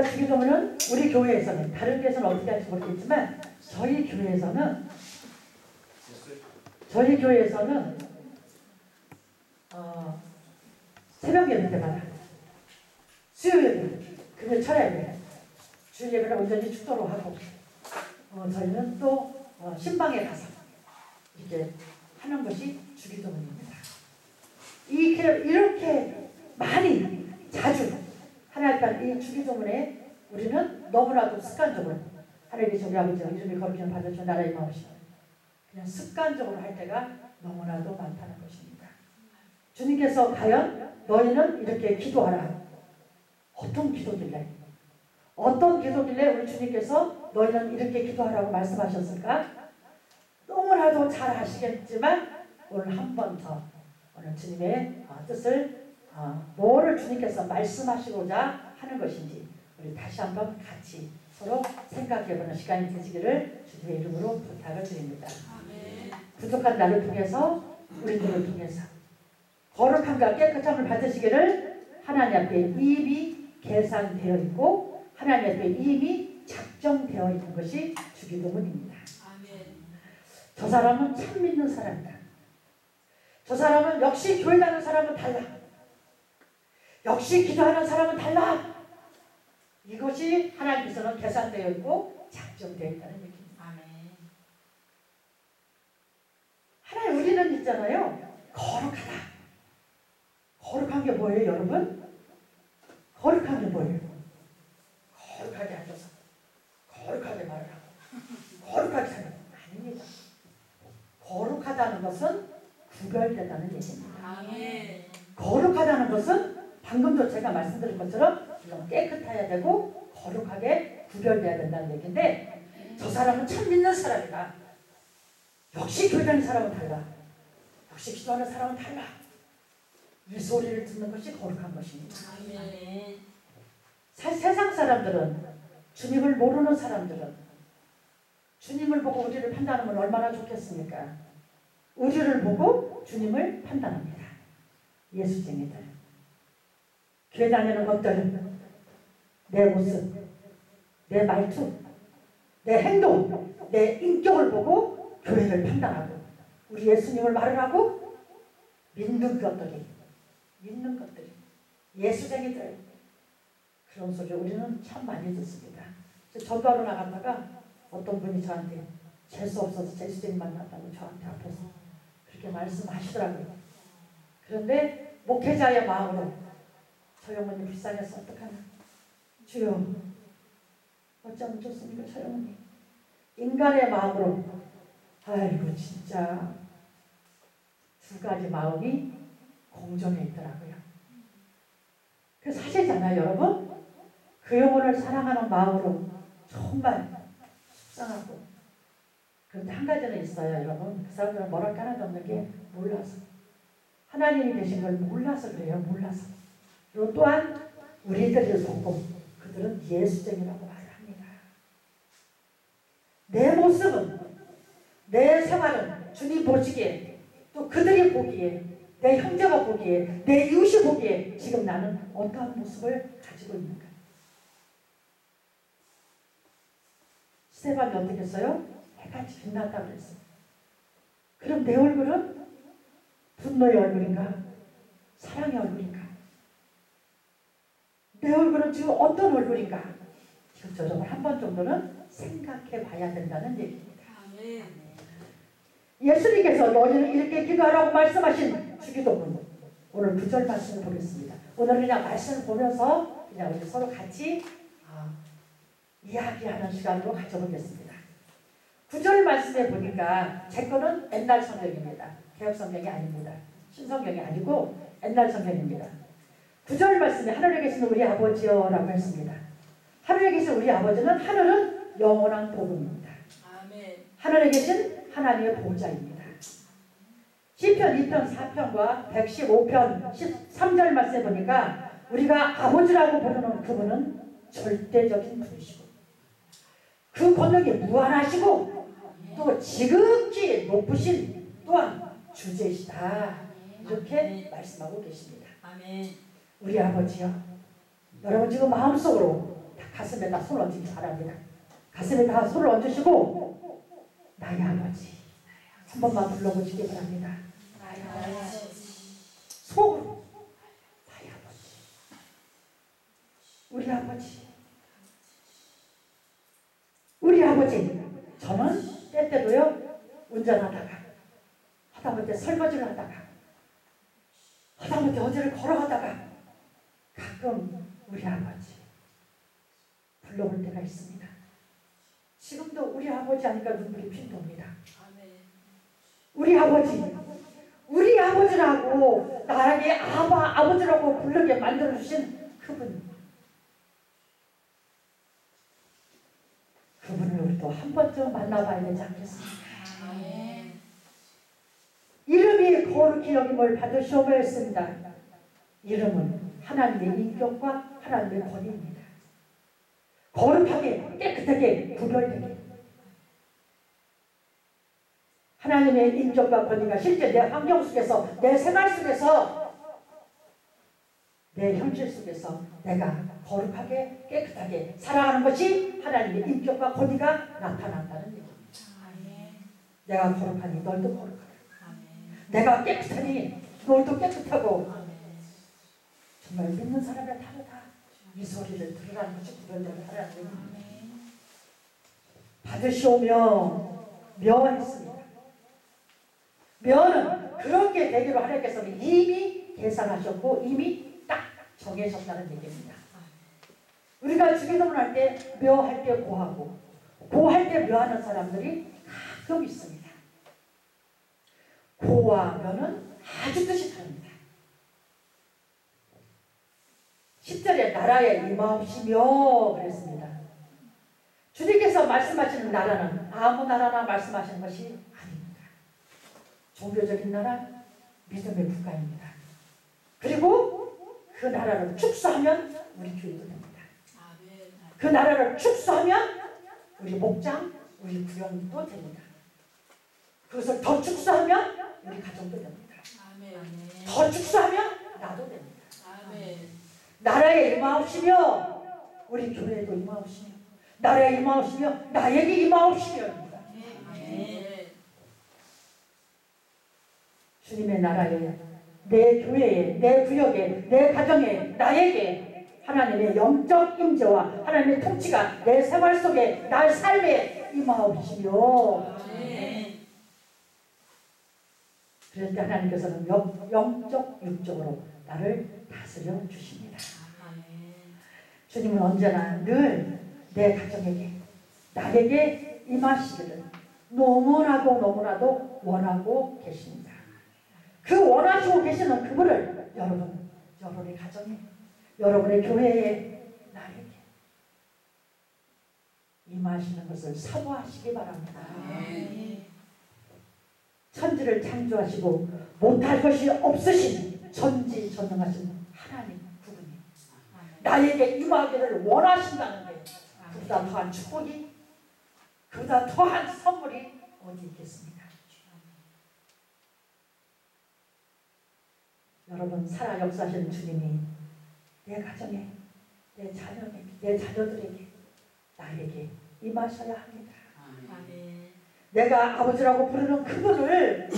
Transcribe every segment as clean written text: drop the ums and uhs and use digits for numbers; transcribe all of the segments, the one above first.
우리가 주기도문은 우리 교회에서는, 다른 교회에서는 어떻게 할지 모르겠지만 저희 교회에서는 새벽 예배 때마다 수요 예배, 금요 철야 예배, 주일 예배를 온전히 축도로 하고 저희는 또 신방에 가서 이렇게 하는 것이 주기도문입니다. 이렇게 많이 자주 하나님 이 주기도문에 우리는 너무나도 습관적으로 하나님의 우리 아버지가 이름이 거룩히 받아주신 나라의 마음이시다. 그냥 습관적으로 할 때가 너무나도 많다는 것입니다. 주님께서 과연 너희는 이렇게 기도하라. 어떤 기도길래 우리 주님께서 너희는 이렇게 기도하라고 말씀하셨을까? 너무나도 잘 아시겠지만 오늘 한 번 더 오늘 주님의 뜻을 뭐를 주님께서 말씀하시고자 하는 것인지 우리 다시 한번 같이 서로 생각해보는 시간이 되시기를 주님의 이름으로 부탁을 드립니다. 부족한 나를 통해서 우리들을 통해서 거룩함과 깨끗함을 받으시기를 하나님 앞에 이미 계산되어 있고 하나님 앞에 이미 작정되어 있는 것이 주기도문입니다. 저 사람은 참 믿는 사람이다. 저 사람은 역시 교회 다니는 사람은 달라. 역시 기도하는 사람은 달라. 이것이 하나님께서는 계산되어 있고 작정되어 있다는 얘기입니다. 하나님 우리는 있잖아요. 거룩하다. 거룩한 게 뭐예요 여러분? 거룩한 게 뭐예요? 거룩하게 앉아서 거룩하게 말을 하고 거룩하게 살아요. 아닙니다. 거룩하다는 것은 구별되다는 얘기입니다. 거룩하다는 것은 방금도 제가 말씀드린 것처럼 깨끗해야 되고 거룩하게 구별돼야 된다는 얘기인데 저 사람은 참 믿는 사람이다. 역시 교회 다니는 사람은 달라. 역시 기도하는 사람은 달라. 이 소리를 듣는 것이 거룩한 것입니다. 세상 사람들은 주님을 모르는 사람들은 주님을 보고 우리를 판단하면 얼마나 좋겠습니까? 우리를 보고 주님을 판단합니다. 예수쟁이들. 교회 다니는 것들, 내 모습, 내 말투, 내 행동, 내 인격을 보고 교회를 판단하고 우리 예수님을 말을 하고 믿는 것들이 예수쟁이들 그런 소리 우리는 참 많이 듣습니다. 전도하러 나갔다가 어떤 분이 저한테 재수 없어서 재수쟁이 만났다고 저한테 앞에서 그렇게 말씀하시더라고요. 그런데 목회자의 마음으로 저 영혼이 불쌍해서 어떡하나 주여 어쩌면 좋습니까 저 영혼이 인간의 마음으로 아이고 진짜 두 가지 마음이 공존해 있더라고요. 그 사실이잖아요 여러분. 그 영혼을 사랑하는 마음으로 정말 속상하고 그런데 한 가지는 있어요 여러분. 그 사람들은 뭐랄까 하나도 없는 게 몰라서 하나님이 계신 걸 몰라서 그래요. 몰라서. 그리고 또한 우리들을 보고 그들은 예수쟁이라고 말을 합니다. 내 모습은 내 생활은 주님 보시기에 또 그들이 보기에 내 형제가 보기에 내 이웃이 보기에 지금 나는 어떠한 모습을 가지고 있는가. 스테반이 어떻게 했어요? 해같이 빛났다고 그랬어요. 그럼 내 얼굴은 분노의 얼굴인가? 사랑의 얼굴인가? 내 얼굴은 지금 어떤 얼굴인가? 지금 저 점을 한 번 정도는 생각해 봐야 된다는 얘기입니다. 예수님께서 너희는 이렇게 기도하라고 말씀하신 주기도문 오늘 9절 말씀을 보겠습니다. 오늘 그냥 말씀을 보면서 그냥 우리 서로 같이 이야기하는 시간으로 가져보겠습니다. 9절 말씀에 보니까 제 거는 옛날 성경입니다. 개혁 성경이 아닙니다. 신성경이 아니고 옛날 성경입니다. 9절 말씀에 하늘에 계신 우리 아버지여 라고 했습니다. 하늘에 계신 우리 아버지는 하늘은 영원한 복음입니다. 하늘에 계신 하나님의 보좌입니다. 시편 2편 4편과 115편 13절 말씀에 보니까 우리가 아버지라고 부르는 그분은 절대적인 분이시고 그 권능이 무한하시고 또 지극히 높으신 또한 주제시다. 이렇게 말씀하고 계십니다. 우리 아버지요. 여러분 지금 마음속으로 다 가슴에다 손을 얹으시기 바랍니다. 가슴에다 손을 얹으시고 나의 아버지 한 번만 불러보시기 바랍니다. 나의 아버지. 속으로 나의 아버지. 우리 아버지. 우리 아버지. 저는 때때로요 운전하다가 하다못해 설거지를 하다가 하다못해 어디를 걸어가다가 가끔 우리 아버지 불러볼 때가 있습니다. 지금도 우리 아버지 하니까 눈물이 핑 돕니다. 우리 아버지, 우리 아버지라고 나에게 아버지라고 부르게 만들어주신 그분, 그분을 우리도 한 번쯤 만나봐야 되지 않겠습니까? 이름이 거룩히 여김을 받으시오며 했습니다. 이름은 하나님의 인격과 하나님의 권위입니다. 거룩하게 깨끗하게 구별되게 하나님의 인격과 권위가 실제 내 환경 속에서 내 생활 속에서 내 현실 속에서 내가 거룩하게 깨끗하게 살아가는 것이 하나님의 인격과 권위가 나타난다는 얘기입니다. 내가 거룩하니 너희도 거룩하라. 내가 깨끗하니 너희도 깨끗하고 정말 믿는 사람이 다르다. 이 소리를 들으라는 것이 구별되게 하라는 얘기입니다. 받으시오며 묘했습니다. 묘는 그렇게 되기로 하나님께서는 이미 계산하셨고 이미 딱 정해졌다는 얘기입니다. 우리가 주기도문 할 때 묘할 때 고하고 고할 때 묘하는 사람들이 가끔 있습니다. 고와 묘는 아주 뜻이 다릅니다. 10절에 나라에 임하옵시며 그랬습니다. 주님께서 말씀하시는 나라는 아무 나라나 말씀하시는 것이 아닙니다. 종교적인 나라, 믿음의 국가입니다. 그리고 그 나라를 축소하면 우리 교회도 됩니다. 그 나라를 축소하면 우리 목장, 우리 구역도 됩니다. 그것을 더 축소하면 우리 가정도 됩니다. 더 축소하면 나도 됩니다. 나라에 임하옵시며 우리 교회도 임하옵시며 나라에 임하옵시며 나에게 임하옵시며입니다. 주님의 나라에 내 교회에 내 구역에 내 가정에 나에게 하나님의 영적 임재와 하나님의 통치가 내 생활 속에 날 삶에 임하옵시며 그럴 때 하나님께서는 영적 육적으로 나를 다스려 주십니다. 주님은 언제나 늘 내 가정에게 나에게 임하시기를 너무나도 원하고 계십니다. 그 원하시고 계시는 그분을 여러분의 가정에 여러분의 교회에 나에게 임하시는 것을 사모하시기 바랍니다. 천지를 창조하시고 못할 것이 없으신 전지전능하신 하나님 그분이 나에게 임하기를 원하신다는 게 그보다 더한 축복이 그보다 더한 선물이 어디 있겠습니까? 여러분 살아 역사하시는 주님이 내 가정에 내 자녀에게 내 자녀들에게 나에게 임하셔야 합니다. 내가 아버지라고 부르는 그분을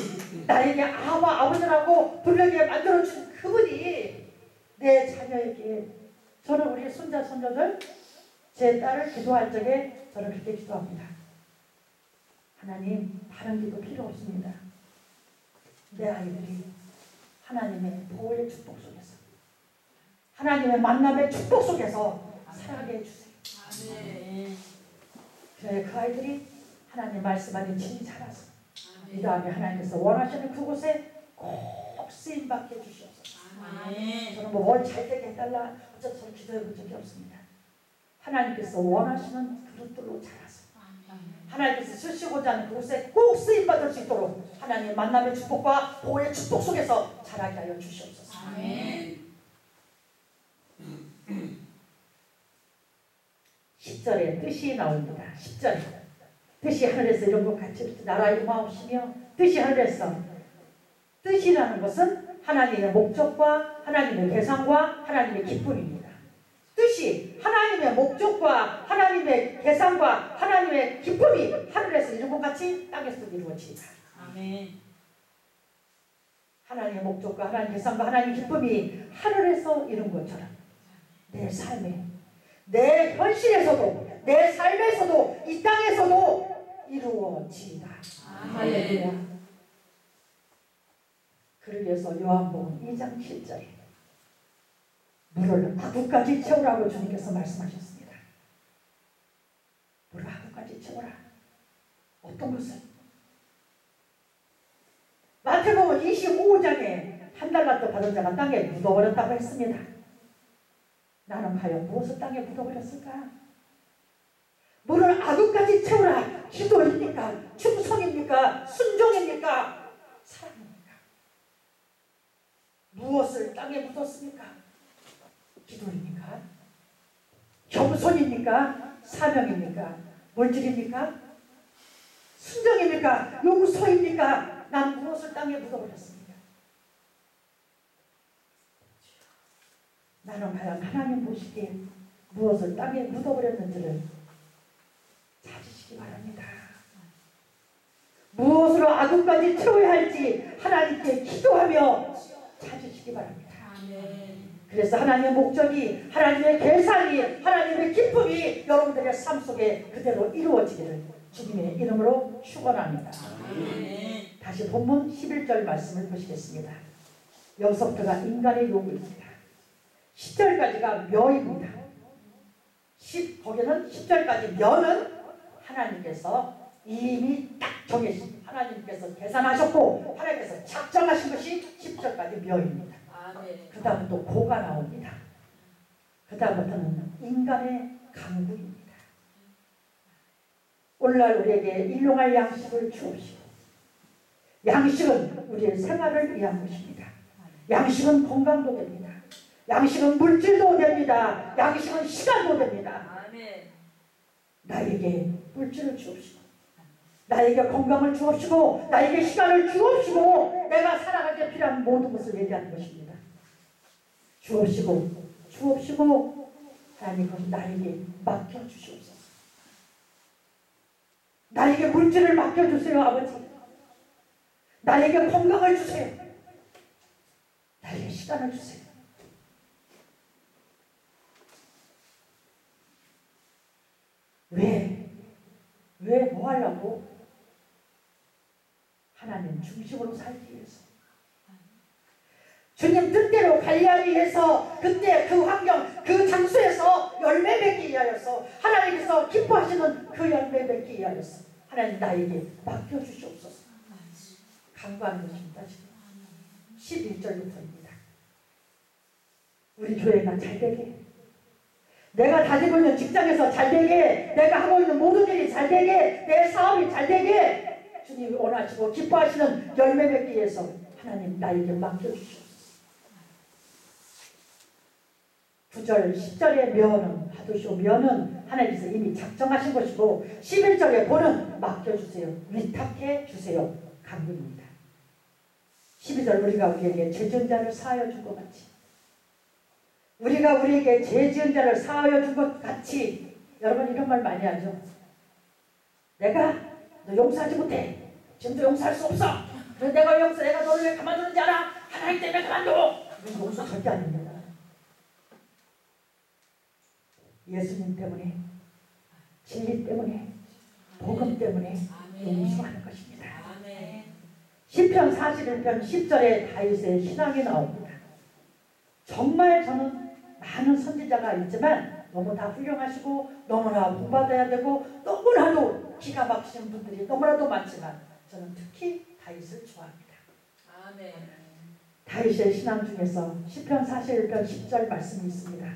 나에게 아버지라고 부르게 만들어준 그분이 내 자녀에게 저는 우리 손자 손녀들 제 딸을 기도할 적에 저는 그렇게 기도합니다. 하나님 다른 기도 필요 없습니다. 내 아이들이 하나님의 보호의 축복 속에서 하나님의 만남의 축복 속에서 살아가게 해주세요. 그래 그 아이들이 하나님 말씀 안에 진히 자라서 이 다음에 하나님께서 원하시는 그곳에 꼭 쓰임받게 해주시옵소서. 저는 뭐 뭘 잘되게 해달라 어쩌다 저는 기도해본 적이 없습니다. 하나님께서 원하시는 그릇들로 자라서 하나님께서 쓰시고자 하는 그곳에 꼭 쓰임받을 수 있도록 하나님 만남의 축복과 보호의 축복 속에서 자라게 하여 주시옵소서. 10절에 뜻이 나옵니다. 10절에 뜻이 하늘에서 이런 것 같이 나라에 임하옵시며 뜻이 하늘에서 뜻이라는 것은 하나님의 목적과 하나님의 계산과 하나님의 기쁨입니다. 뜻이 뜻이 하나님의 목적과 하나님의 계산과 하나님의 기쁨이 하늘에서 이룬 것 같이 땅에서도 이루어지리라. 아멘. 하나님의 목적과 하나님의 계산과 하나님의 기쁨이 하늘에서 이룬 것처럼 내 삶에, 내 현실에서도, 내 삶에서도, 이 땅에서도 이루어지리라. 할렐루야. 그러기 위해서 요한복음 2장 7절에 물을 아구까지 채우라고 주님께서 말씀하셨습니다. 물을 아구까지 채우라. 어떤 것을? 마태복음 25장에 한 달란트 받은 자가 땅에 묻어버렸다고 했습니다. 나는 과연 무엇을 땅에 묻어버렸을까? 물을 아구까지 채우라. 기도입니까? 충성입니까? 순종입니까? 사랑입니까? 무엇을 땅에 묻었습니까? 기도입니까? 겸손입니까? 사명입니까? 물질입니까? 순종입니까? 용서입니까? 난 무엇을 땅에 묻어버렸습니까? 나는 과연 하나님 보시기에 무엇을 땅에 묻어버렸는지를 찾으시기 바랍니다. 무엇으로 아구까지 채워야 할지 하나님께 기도하며 찾으시기 바랍니다. 그래서 하나님의 목적이, 하나님의 계산이, 하나님의 기쁨이 여러분들의 삶 속에 그대로 이루어지기를 주님의 이름으로 축원합니다. 다시 본문 11절 말씀을 보시겠습니다. 여기서부터가 인간의 요구입니다. 10절까지가 묘입니다. 거기는 10절까지 묘는 하나님께서 이미 딱 정해진, 하나님께서 계산하셨고 하나님께서 작정하신 것이 10절까지 묘입니다. 그 다음은 또 고가 나옵니다. 그 다음부터는 인간의 강구입니다. 오늘날 우리에게 일용할 양식을 주옵시고, 양식은 우리의 생활을 위한 것입니다. 양식은 건강도 됩니다. 양식은 물질도 됩니다. 양식은 시간도 됩니다. 나에게 물질을 주옵시고, 나에게 건강을 주옵시고, 나에게 시간을 주옵시고, 내가 살아갈 때 필요한 모든 것을 얘기하는 것입니다. 주옵시고, 주옵시고, 하나님 그럼 나에게 맡겨주시옵소서. 나에게 물질을 맡겨주세요, 아버지. 나에게 건강을 주세요. 나에게 시간을 주세요. 왜 뭐 하려고? 하나님 중심으로 살기 위해서, 주님 뜻대로 관리하기 위해서, 그때 그 환경, 그 장소에서 열매 맺기 위하여서, 하나님께서 기뻐하시는 그 열매 맺기 위하여서 하나님 나에게 맡겨주시옵소서. 간구하는 것입니다. 지금 11절부터입니다. 우리 교회가 잘되게, 내가 다니고 있는 직장에서 잘되게, 내가 하고 있는 모든 일이 잘되게, 내 사업이 잘되게 주님이 원하시고 기뻐하시는 열매 맺기 위해서 하나님 나에게 맡겨주시옵소서. 9절, 10절의 묘는 받으시오. 묘는 하나님께서 이미 작정하신 것이고, 11절의 보는 맡겨주세요. 위탁해 주세요. 간구입니다. 12절, 우리가 우리에게 죄 지은 자를 사하여 준 것 같이, 우리가 우리에게 죄 지은 자를 사하여 준 것 같이. 여러분 이런 말 많이 하죠. 내가 너 용서하지 못해. 지금도 용서할 수 없어. 그래서 내가 너를 왜 가만두는지 알아? 하나님 때문에 가만둬. 이건 용서 절대 아닙니다. 예수님 때문에, 진리 때문에, 복음 때문에 용서하는 것입니다. 시편 41편 10절에 다윗의 신앙이 나옵니다. 정말 저는 많은 선지자가 있지만 너무 다 훌륭하시고 너무나 본받아야 되고 너무나도 기가 막히신 분들이 너무나도 많지만 저는 특히 다윗을 좋아합니다. 다윗의 신앙 중에서 시편 41편 10절 말씀이 있습니다.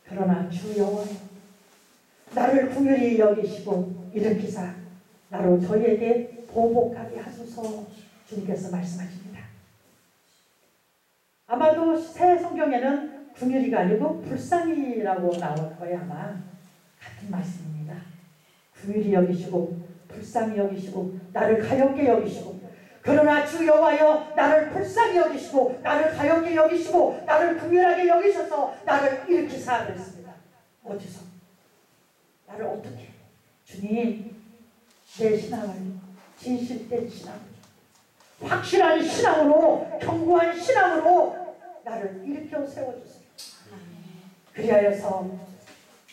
그러나 주 여호와여, 나를 긍휼히 여기시고 일으키사 나로 저희에게 보복하게 하소서. 주님께서 말씀하십니다. 아마도 새 성경에는 긍휼이가 아니고 불쌍히라고 나올 거예요. 아마 같은 말씀입니다. 긍휼히 여기시고 불쌍히 여기시고 나를 가엾게 여기시고, 그러나 주 여호와여 나를 불쌍히 여기시고 나를 가엾게 여기시고 나를 긍휼하게 여기셔서 나를 일으키사 그랬습니다. 어디서? 나를 어떻게? 주님, 내 신앙을 진실된 신앙, 확실한 신앙으로, 견고한 신앙으로 나를 일으켜 세워주세요. 그리하여서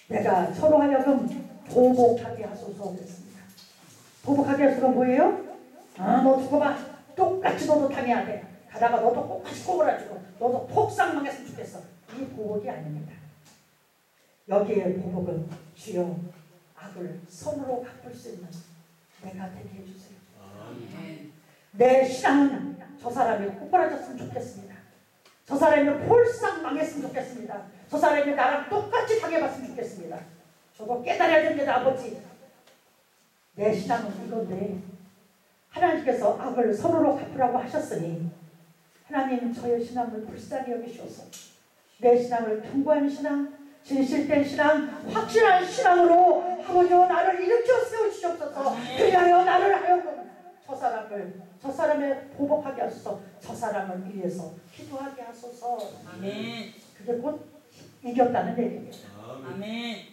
내가 서로 하여금 보복하게 하소서 했습니다. 보복하게 하소서가 뭐예요? 너 두고 봐. 똑같이 너도 당해야 돼. 가다가 너도 똑같이 꼬부라지고 너도 폭삭망했으면 좋겠어. 이 보복이 아닙니다. 여기에 보복은 주여 악을 선으로 갚을 수 있는 내가 되게 해주세요. 내 신앙은 저 사람이 꼬부라졌으면 좋겠습니다. 저 사람이 폴싹 망했으면 좋겠습니다. 저 사람이 나랑 똑같이 당해봤으면 좋겠습니다. 저도 깨달아야 됩니다. 아버지, 내 신앙은 이건데 하나님께서 악을 선으로 갚으라고 하셨으니 하나님 저의 신앙을 불쌍히 여기시옵소서. 내 신앙을 견고한 신앙, 진실된 신앙, 확실한 신앙으로 아버지와 나를 일으켜 세우시옵소서. 그리하여 나를 하여금 저 사람의 보복하게 하소서. 저 사람을 위해서 기도하게 하소서. 아멘. 그게 곧 이겼다는 얘기입니다. 아멘.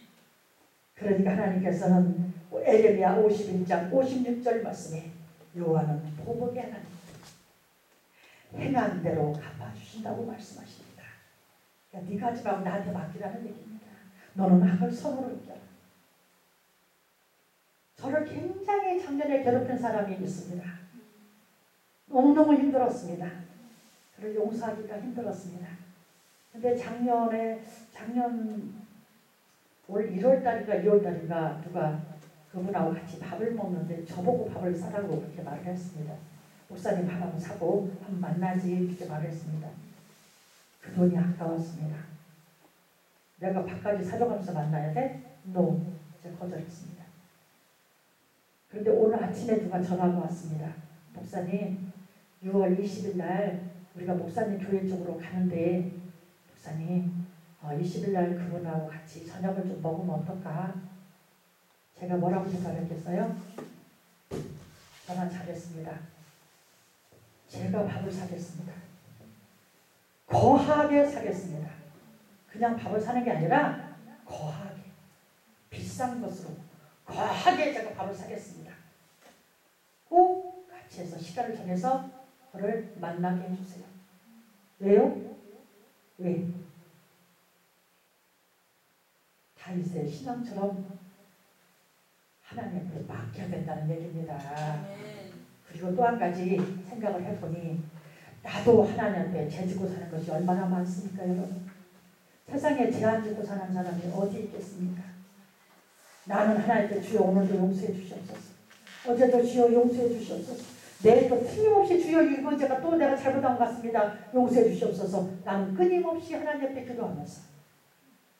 그러니까 하나님께서는 에레미야 51장 56절 말씀에 여호와는 보복의 하나님, 행한 대로 갚아주신다고 말씀하십니다. 그러니까 네가 하지 말고 나한테 맡기라는 얘기입니다. 너는 악을 선으로 이겨라. 저를 굉장히 작년에 괴롭힌 사람이 있습니다. 너무너무 힘들었습니다. 그를 용서하기가 힘들었습니다. 근데 작년 올 1월달인가 2월달인가 누가 그분하고 같이 밥을 먹는데 저보고 밥을 사라고 그렇게 말을 했습니다. 목사님 밥 한번 사고 한번 만나지 이렇게 말을 했습니다. 그 돈이 아까웠습니다. 내가 밥까지 사줘가면서 만나야 돼? No. 제가 거절했습니다. 그런데 오늘 아침에 누가 전화가 왔습니다. 목사님 6월 20일 날 우리가 목사님 교회 쪽으로 가는데 목사님 20일 날 그분하고 같이 저녁을 좀 먹으면 어떨까? 제가 뭐라고 대답했겠어요? 전화 잘했습니다. 제가 밥을 사겠습니다. 거하게 사겠습니다. 그냥 밥을 사는 게 아니라 거하게, 비싼 것으로 거하게 제가 밥을 사겠습니다. 꼭 같이 해서 시간을 정해서 저를 만나게 해주세요. 왜요? 왜? 다윗의 신앙처럼 하나님 앞에 맡겨야 된다는 얘기입니다. 그리고 또 한 가지 생각을 해보니 나도 하나님한테 죄짓고 사는 것이 얼마나 많습니까, 여러분? 세상에 죄 안 짓고 사는 사람이 어디 있겠습니까? 나는 하나님께 주여 오늘도 용서해 주시옵소서. 어제도 주여 용서해 주시옵소서. 내일도 틀림없이 주여 이번 제가 또 내가 잘못한 것 같습니다. 용서해 주시옵소서. 나는 끊임없이 하나님 앞에 기도하면서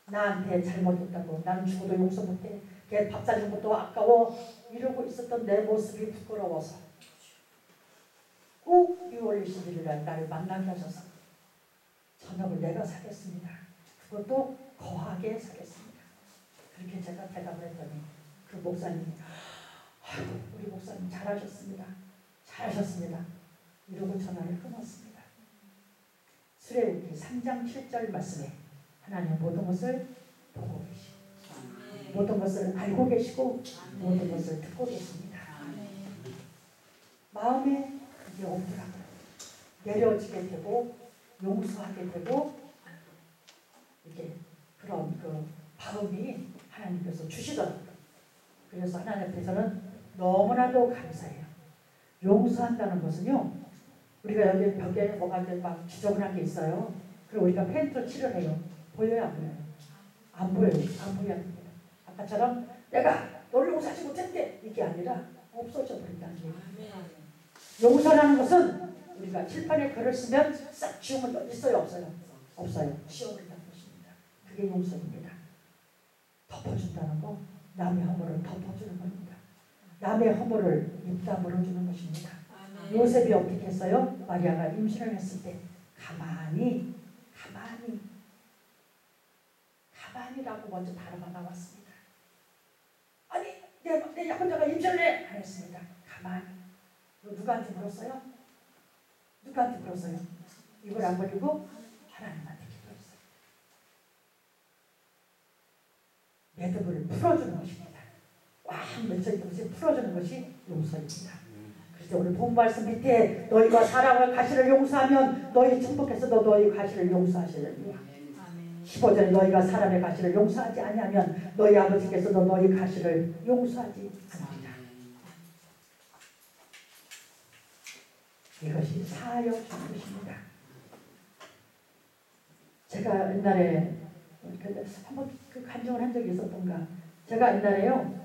나한테 잘못했다고 나는 죽어도 용서 못해. 걔 밥 사준 것도 아까워. 이러고 있었던 내 모습이 부끄러워서 꼭 6월 21일 날 나를 만나게 하셔서 저녁을 내가 사겠습니다. 그것도 거하게 사겠습니다. 그렇게 제가 대답을 했더니 그 목사님이 우리 목사님 잘하셨습니다. 잘하셨습니다. 이러고 전화를 끊었습니다. 수레위기 3장 7절 말씀에 하나님 모든 것을 보고 계시고 모든 것을 알고 계시고 모든 것을 듣고 계십니다. 마음에 그게 오더라고요. 내려지게 되고 용서하게 되고 이게 그런 그 마음이 하나님께서 주시더라고요. 그래서 하나님 앞에서는 너무나도 감사해요. 용서한다는 것은요, 우리가 여기 벽에 뭐가 막 지저분한 게 있어요. 그리고 우리가 페인트로 칠을 해요. 보여요, 안 보여요? 안 보여요. 안 보여야 됩니다. 아까처럼 내가 너를 용서하지 못했대 이게 아니라 없어져 버린다는 얘기입니다. 용서라는 것은 우리가 칠판에 글을 쓰면 싹 지우면 있어요, 없어요? 없어요. 지워버린다는 것입니다. 그게 용서입니다. 덮어준다는 거, 남의 허물을 덮어주는 겁니다. 남의 허물을 입다물어 주는 것입니다. 요셉이 어떻게 했어요? 마리아가 임신을 했을 때 가만히라고 먼저 단어가 나왔습니다. 아니 내 혼자가 임신을 해! 안 했습니다. 가만히. 누구한테 물었어요? 누구한테 물었어요? 입을 안 벌리고 하나님한테 기도했어요. 매듭을 풀어주는 것입니다. 꽉 맺혀있던 것이 풀어주는 것이 용서입니다. 그래서 오늘 본 말씀 밑에 너희가 사랑을 가시를 용서하면 너희 천국에서도 너희 가시를 용서하시느니라. 15절에 너희가 사람의 가시를 용서하지 아니하면 너희 아버지께서도 너희 가시를 용서하지 않으리라. 이것이 사하여 준 것입니다. 제가 옛날에 한번 그 간증을 한 적이 있었던가. 제가 옛날에요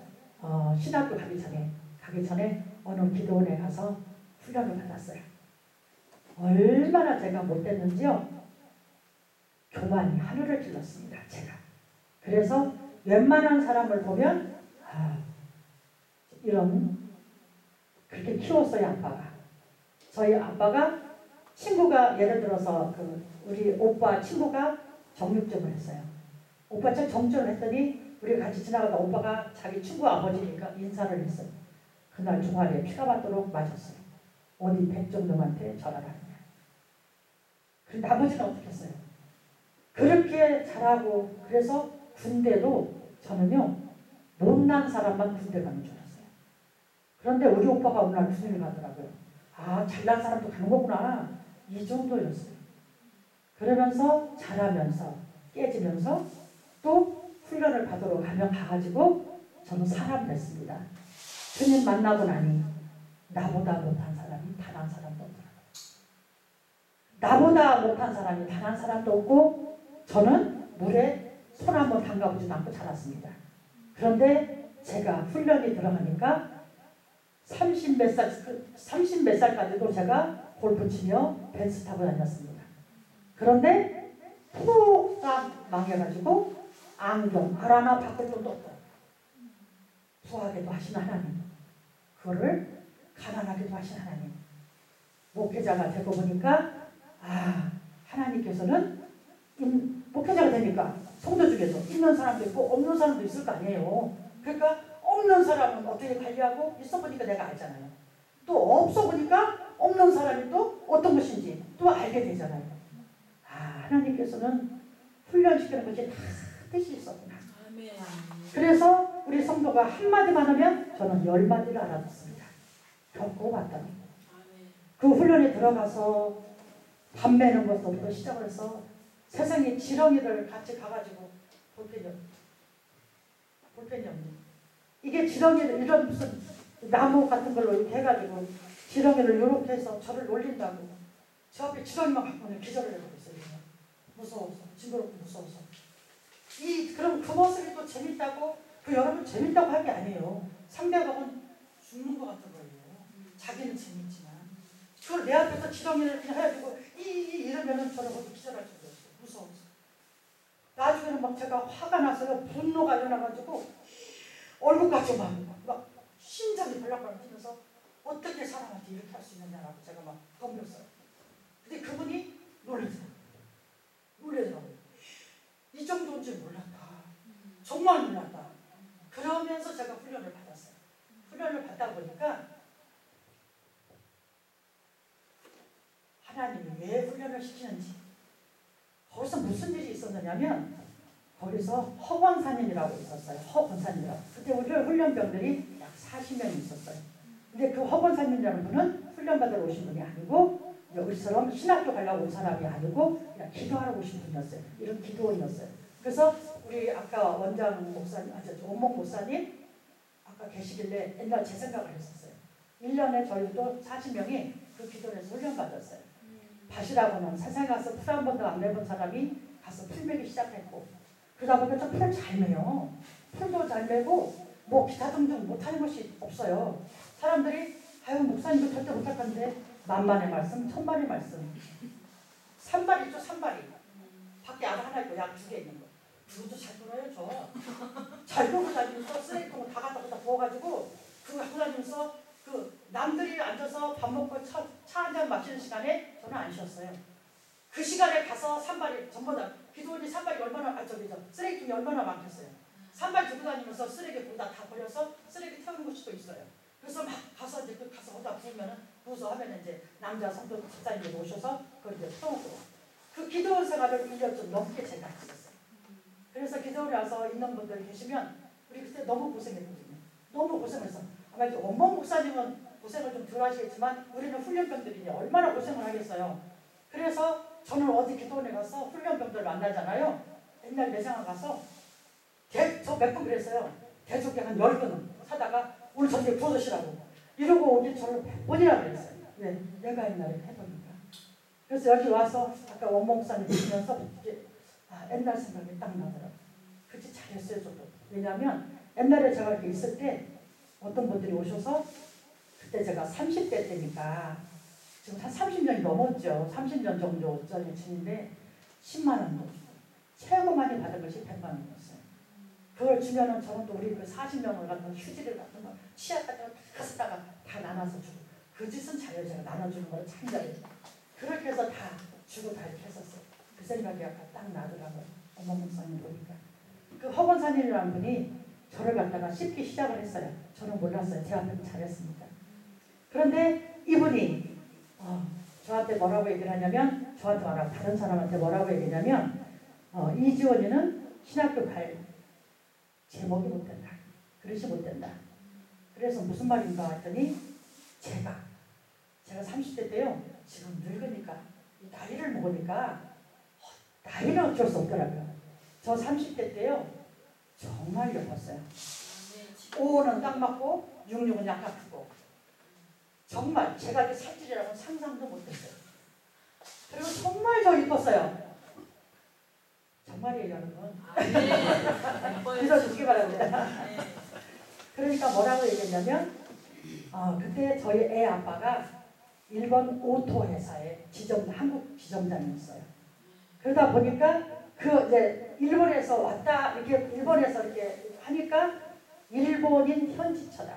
신학교 가기 전에 어느 기도원에 가서 훈련을 받았어요. 얼마나 제가 못됐는지요. 교만이 하늘을 찔렀습니다. 제가. 그래서 웬만한 사람을 보면 이런 그렇게 키웠어요. 아빠가. 저희 아빠가 친구가 예를 들어서 우리 오빠 친구가 정육점을 했어요. 오빠 정육점을 했더니 우리가 같이 지나가다 오빠가 자기 친구 아버지니까 인사를 했어요. 그날 종아리에 피가 맞도록 맞았어요. 어디 백정동한테 전화를 하느냐. 그런데 아버지는 어떻게 했어요? 그렇게 잘하고 그래서 군대도 저는요 못난 사람만 군대 가는 줄 알았어요. 그런데 우리 오빠가 어느 날 군대를 가더라고요. 잘난 사람도 가는 거구나. 이 정도였어요. 그러면서 잘하면서 깨지면서 또 훈련을 받으러 가가지고 저는 사람 됐습니다. 주님 만나고 나니 나보다 못한 사람이 단 한 사람도 없더라고요. 나보다 못한 사람이 단 한 사람도 없고 저는 물에 손 한번 담가보지도 않고 자랐습니다. 그런데 제가 훈련이 들어가니까 30 몇 살까지도 제가 골프 치며 벤츠 타고 다녔습니다. 그런데 푹 망해가지고 안경 하나 바꿀 돈도 없고 부하게도 하신 하나님, 그거를 가난하게도 하신 하나님, 목회자가 되고 보니까 하나님께서는 목회자가 되니까 성도 중에서 있는 사람도 있고 없는 사람도 있을 거 아니에요. 그러니까 없는 사람은 어떻게 관리하고 있어 보니까 내가 알잖아요. 또 없어 보니까 없는 사람이 또 어떤 것인지 또 알게 되잖아요. 하나님께서는 훈련시키는 것이 다 뜻이 있었구나. 그래서 우리 성도가 한마디만 하면 저는 10마디를 알아듣습니다. 겪어봤다는 거. 그 훈련에 들어가서 밥 매는 것부터 시작을 해서 세상에 지렁이를 같이 가가지고 볼펜이 없네. 이게 지렁이를 이런 무슨 나무 같은 걸로 이렇게 해가지고 지렁이를 이렇게 해서 저를 놀린다고 저 앞에 지렁이만 갖고는 기절을 해버렸어요. 무서워서 징그럽고 무서워서 그럼 그 모습이 또 재밌다고 여러분 재밌다고 할 게 아니에요. 상대방은 죽는 것 같은 거예요. 자기는 재밌지만 그걸 내 앞에서 지렁이를 그냥 해가지고 이러면은 저를 거기 기절할 정도였어요. 무서워서. 나중에는 막 제가 화가 나서요. 분노가 일어나가지고 얼굴까지 막 심장이 벌렁벌렁 뛰면서 어떻게 사람한테 이렇게 할 수 있느냐라고 제가 막 덤볐어요. 근데 그분이 놀라더라고요. 이 정도인 줄 몰랐다. 정말 몰랐다. 그러면서 제가 훈련을 받았어요. 훈련을 받다 보니까 하나님이 왜 훈련을 시키는지 거기서 무슨 일이 있었느냐면 거기서 허권사님이라고 있었어요. 허권사님이라고. 그때 우리 훈련병들이 약 40명이 있었어요. 근데 그 허권사님이라는 분은 훈련받으러 오신 분이 아니고 우리처럼 신학교 가려고 온 사람이 아니고 그냥 기도하러 오신 분이었어요. 이런 기도원이었어요. 그래서 우리 아까 원장 목사님, 원목 목사님 아까 계시길래 옛날 제 생각을 했었어요. 1년에 저희도 40명이 그 기도원에서 훈련받았어요. 밭이라고는 세상에 가서 풀 한 번도 안 매본 사람이 가서 풀 매기 시작했고 그러다 보니까 풀 잘 매요. 풀도 잘 매고 뭐 기타 등등 못하는 것이 없어요. 사람들이 목사님도 절대 못할 건데 만만의 말씀, 천만의 말씀. 산발 있죠, 산발이. 밖에 알 하나 있고 약 2개 있는 거. 그것도 잘 끌어요, 저. 잘 끌고 다니면서 쓰레기통을 다 갖다 부어가지고 그거 갖고 다니면서 남들이 앉아서 밥 먹고 차 한 잔 마시는 시간에 저는 안 쉬었어요. 그 시간에 가서 산발이 전부 다 기도원이 산발이 얼마나 쓰레기통이 얼마나 많겠어요. 산발 들고 다니면서 쓰레기 거기다 다 버려서 쓰레기 태우는 곳이 또 있어요. 그래서 막 가서 이제 가서 거기다 부으면은 부어서 하면 이제 남자 성도 집사님들 오셔서 그걸 이제 태우고 그 기도원 생활을 1년 좀 넘게 제가 했었어요. 그래서 기도원에 와서 있는 분들 계시면 우리 그때 너무 고생했거든요. 너무 고생했어. 아마 이제 원목 목사님은 고생을 좀 덜 하시겠지만 우리는 훈련병들이니 얼마나 고생을 하겠어요. 그래서 저는 어디 기도원에 가서 훈련병들 만나잖아요. 옛날 매장에 가서 저 몇 번 그랬어요. 대속에 한 10번 사다가 오늘 저녁에 부어드시라고 이러고 오기 저를 100번이나 그랬어요. 왜? 내가 옛날에 해보니까. 그래서 여기 와서 아까 원목 목사님 보시면서 옛날 생각이 딱 나더라고요. 그치 잘했어요 저도. 왜냐하면 옛날에 제가 이렇게 있을 때 어떤 분들이 오셔서 그때 제가 30대 때니까 지금 한 30년이 넘었죠. 30년 정도 전인데 10만 원 최고 많이 받은 것이 100만 원이었어요. 그걸 주면은 저는 또 우리 그 40명을 갖다 휴지를 같은 거 치아 같은 거다 쓰다가 다 나눠서 주고 그 짓은 잘해요. 제가 나눠주는 거를 참 잘해요. 그렇게 해서 다 주고 다 이렇게 했었어요. 그 생각이 아까 딱 나더라고요. 어머 목사님 보니까. 그 허건사님이라는 분이 저를 갖다가 씹기 시작을 했어요. 저는 몰랐어요. 제 앞에서 잘했습니다. 그런데 이분이 저한테 뭐라고 얘기를 하냐면 저한테 말하고 다른 사람한테 뭐라고 얘기하냐면 이지원이는 신학교 갈 제목이 못 된다. 그릇이 못 된다. 그래서 무슨 말인가 했더니 제가 30대 때요. 지금 늙으니까 나이를 먹으니까 나이는 어쩔 수 없더라고요. 저 30대 때요. 정말 예뻤어요. 5는 딱 맞고 66은 약간 크고 정말 제가 이렇게 살찌리라고 상상도 못했어요. 그리고 정말 저 이뻤어요. 정말이에요 여러분. 믿어주시기 바랍니다. 그러니까 뭐라고 얘기했냐면 그때 저희 애 아빠가 일본 오토 회사의 한국 지점장이었어요. 그러다 보니까 그 이제 일본에서 왔다 이렇게 일본에서 이렇게 하니까 일본인 현지처다.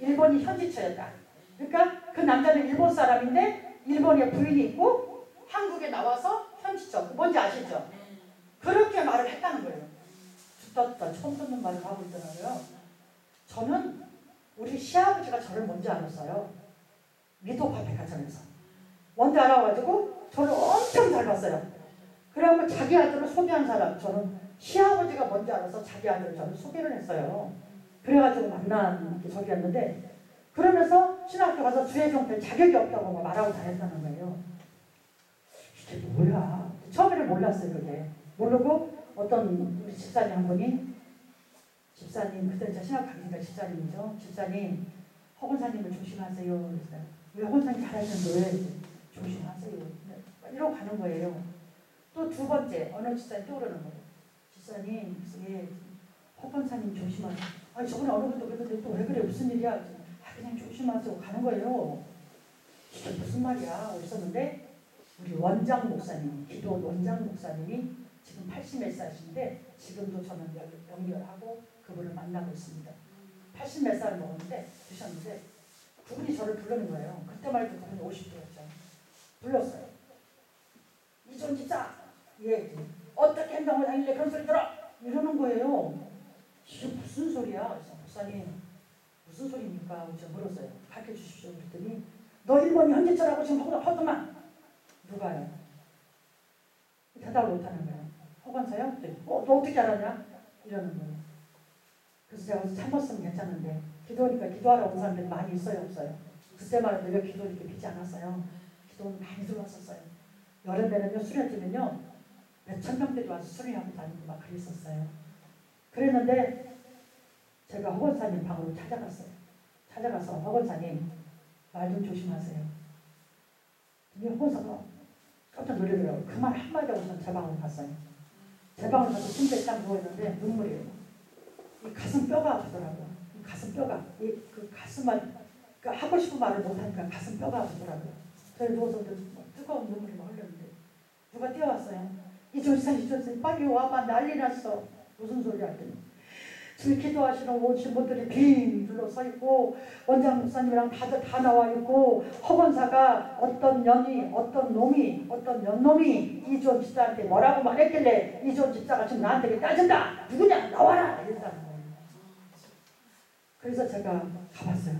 일본이 현지처였다. 그러니까 그 남자는 일본 사람인데 일본에 부인이 있고 한국에 나와서 현지처. 뭔지 아시죠? 그렇게 말을 했다는 거예요. 듣다 처음 듣는 말을 하고 있더라고요. 저는 우리 시아버지가 저를 뭔지 알았어요. 미도파 백화점에서. 뭔지 알아가지고 저를 엄청 잘 봤어요. 그래갖고 자기 아들을 소개한 사람, 저는 시아버지가 뭔지 알아서 자기 아들을 저를 소개를 했어요. 그래가지고 만난 게 저기였는데, 그러면서 신학교 가서 주의경찰 자격이 없다고 말하고 다녔다는 거예요. 이게 뭐야? 처음에는 몰랐어요, 그게. 모르고 어떤 우리 집사님 한 분이, 집사님, 그때 저 신학 강의가 집사님이죠. 집사님, 허건사님을 조심하세요. 그랬어요. 왜 허건사님 잘하시는데 왜 조심하세요? 이러고 가는 거예요. 또 두 번째 어느 집사님 또 그러는 거예요. 집사님, 예, 허건사님 조심하세요. 아니 저번에 어느 분도 그랬는데 또 왜 그래? 무슨 일이야? 그냥 조심하세요. 가는 거예요. 이게 무슨 말이야? 있었는데 우리 원장 목사님, 기도 원장 목사님이 지금 80몇 살이신데 지금도 저는 연결하고 그분을 만나고 있습니다. 80몇 살을 먹었는데 드셨는데 그분이 저를 부르는 거예요. 그때만 해도 그분이 50대였죠. 불렀어요. 이전 진짜 예 어떻게 행동을 하길래 그런 소리 들어 이러는 거예요. 이게 무슨 소리야? 그래서 목사님 무슨 소리입니까? 제가 물었어요. 가르쳐 주십시오. 그랬더니 너 일본이 현지처라고 지금 하더만. 누가요? 대답을 못하는 거예요. 허관사요? 너 어떻게 알았냐? 이러는 거예요. 그래서 제가 참았으면 괜찮은데 기도하니까 기도하러 온 사람들이 많이 있어요? 없어요? 그때만 해도 왜 기도 이렇게 비지 않았어요? 기도는 많이 들어왔었어요. 여름에는요 수련지면요 몇천 명들이 와서 수련하고 다니고 막 그랬었어요. 그랬는데 제가 허건사님 방으로 찾아갔어요. 찾아가서 허건사님 말 좀 조심하세요. 근데 허건사가 깜짝 놀라더라고요. 그 말 한마디 하고 제 방으로 갔어요. 제 방으로 가서 침대에 딱 누워있는데 눈물이 이 가슴 뼈가 아프더라고요. 이 가슴 뼈가 그 가슴만 그러니까 하고 싶은 말을 못하니까 가슴 뼈가 아프더라고요. 저희 누워서 뜨거운 눈물이 막 흘렸는데 누가 뛰어왔어요. 이 조지사 빨리 와봐 난리 났어. 무슨 소리 하더니 지금 기도하시는 오신 분들이 빙 둘러서 있고 원장 목사님이랑 다들 다 나와 있고 허건사가 어떤 년이 어떤 놈이 어떤 연놈이 이존 집사한테 뭐라고 말했길래 이존 집사가 지금 나한테 따진다. 누구냐 나와라 이랬다는 거예요. 그래서 제가 가봤어요.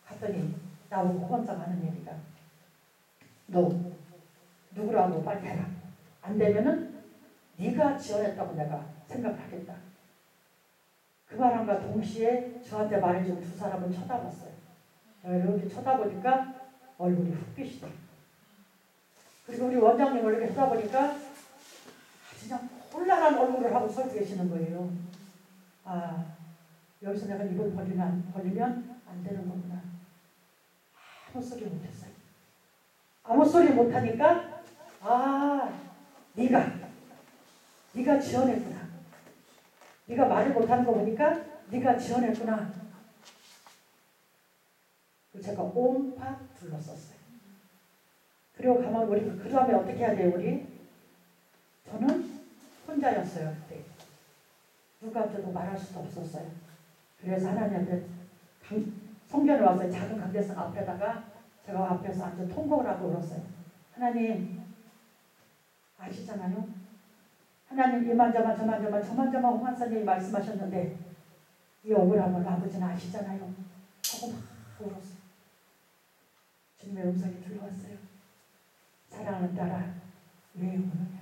갔더니 나보고 허건사가 하는 얘기가 너 누구라고 빨리 해라. 안 되면은 네가 지어냈다고 내가 생각을 하겠다. 그 말함과 동시에 저한테 말해준 두 사람은 쳐다봤어요. 이렇게 쳐다보니까 얼굴이 흑빛이다. 그리고 우리 원장님을 이렇게 쳐다보니까 그냥 곤란한 얼굴을 하고 서 계시는 거예요. 아, 여기서 내가 입을 벌리면 안 되는 거구나. 아무 소리 못했어요. 아무 소리 못하니까 네가 지어냈구나. 네가 말을 못하는 거 보니까 네가 지어냈구나. 제가 온파 둘러섰어요. 그리고 가만 우리 그 다음에 어떻게 해야 돼요 우리? 저는 혼자였어요 그때. 누구한테도 말할 수도 없었어요. 그래서 하나님한테 성전에 와서 작은 강대상 앞에다가 제가 앞에서 앉아 통곡을 하고 울었어요. 하나님 아시잖아요. 하나님 이만저만 저만저만 홍한사님이 말씀하셨는데 이 억울함을 아버지는 아시잖아요. 하고 막 울었어요. 주님의 음성이 들려왔어요. 사랑하는 딸아 왜 우느냐.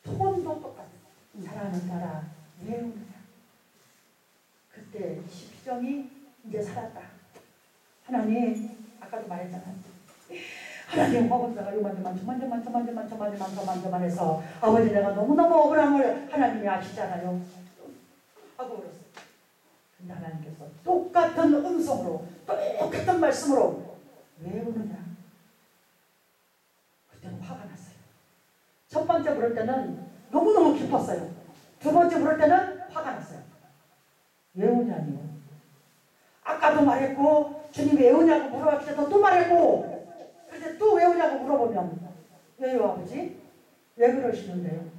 톤도 똑같아. 사랑하는 딸아 왜 우느냐. 그때 시정이 이제 살았다. 하나님 아까도 말했잖아요. 하나님 허건사가 저만저만 해서 아버지 내가 너무너무 억울함을 하나님이 아시잖아요. 하고 울었어요. 근데 하나님께서 똑같은 음성으로 똑같은 말씀으로 왜 우느냐. 그때는 화가 났어요. 첫 번째 부를 때는 너무너무 기뻤어요. 두 번째 부를 때는 화가 났어요. 왜 우냐니요. 아까도 말했고 주님 왜 우냐고 물어봤기 때문에 또 말했고 그런데 또 왜 우냐고 물어보면 왜요 아버지? 왜 그러시는데요?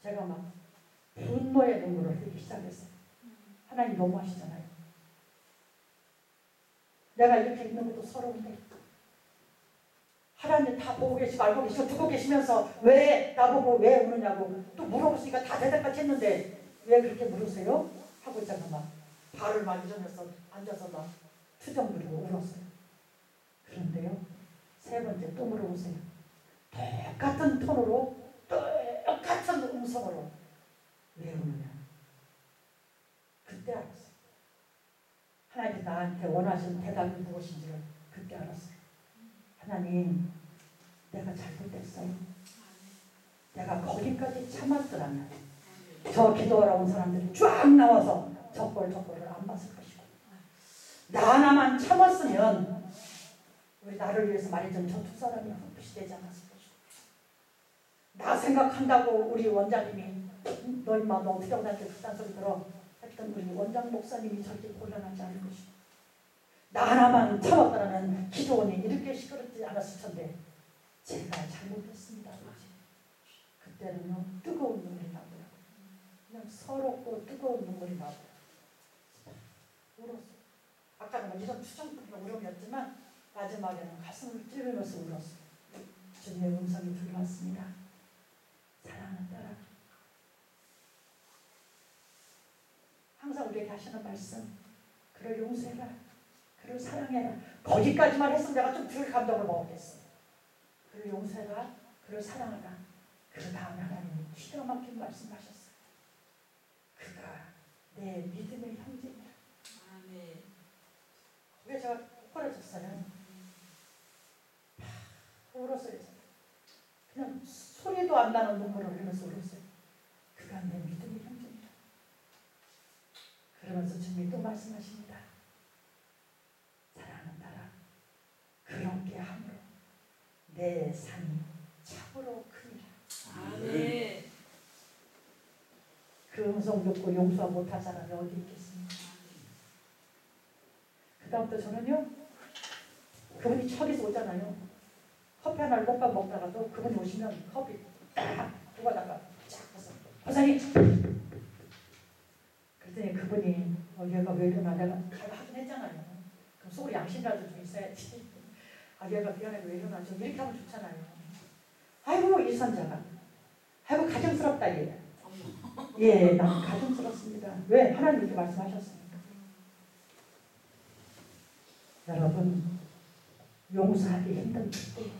제가 막 분노의 눈물을 흘리기 시작했어요. 하나님 너무하시잖아요. 내가 이렇게 있는 것도 서러운데 하나님 다 보고 계시고 알고 계시고 듣고 계시면서 왜 나보고 왜 우느냐고 또 물어보시니까 다 대답같이 했는데 왜 그렇게 물으세요? 하고 있다가 막 발을 막 일어나서 앉아서 막 투정 부리고 울었어요. 그런데요 세 번째 또 물어보세요. 똑같은 톤으로 똑같은 음성으로 왜 우느냐. 그때 알았어요. 하나님 나한테 원하시는 대답이 무엇인지를 그때 알았어요. 하나님 내가 잘못했어요. 내가 거기까지 참았더라면 저 기도하러 온 사람들이 쫙 나와서 저거를 안 봤을 것이고 나 하나만 참았으면 우리 나를 위해서 말해준 저 두 사람이 헛빛이 되지 않았을 것이고 나 생각한다고 우리 원장님이 너 임마 너 어떻게 하고 나한테 그딴 소리 들어 했던 우리 원장 목사님이 절대 곤란하지 않을 것이고 나 하나만 참았더라면 기도원이 이렇게 시끄럽지 않았을 텐데 제가 잘못했습니다. 그때는요 뜨거운 눈물이 나더라고요. 그냥 서럽고 뜨거운 눈물이 나고 울었어요. 아까는 뭐 이런 추정뿐인 울음이었지만 마지막에는 가슴을 찌르면서 울었어요. 주님의 음성이 들려왔습니다. 사랑하는 딸아 항상 우리에게 하시는 말씀 그를 용서해라. 그를 사랑해라. 거기까지만 했으면 내가 좀 덜 감동을 먹었겠어. 그를 용서해라. 그를 사랑하라. 그 다음에 하나님이 기가 막힌 말씀하셨어요. 그가 내 믿음의 형제니라. 아멘. 그게 제가 꼬꾸라졌어요. 울었어요. 그냥 소리도 안 나는 눈물을 흘리면서 울었어요. 그가 내 믿음의 형제니라. 그러면서 주님이 또 말씀하십니다. 사랑하는 딸아 그렇게 함으로 내 산이 참으로 크니라. 아멘. 그 음성 듣고 용서 못할 사람이 어디 있겠습니까? 그 다음부터 저는요 그분이 저기서 오잖아요. 커피 하나를 못 먹다가도 그분이 오시면 커피 딱 두고다가 쫙 해서 권사님 그랬더니 그분이 얘가 왜 이러나 내가 하긴 했잖아요. 그럼 속으로 양심이라도 좀 있어야지. 얘가 미안해 왜 이러나 좀 이렇게 하면 좋잖아요. 아이고 일선자가 아이고 가정스럽다 얘. 예, 난 가정스럽습니다. 왜? 하나님 이렇게 말씀하셨습니까? 여러분 용서하기 힘든 그때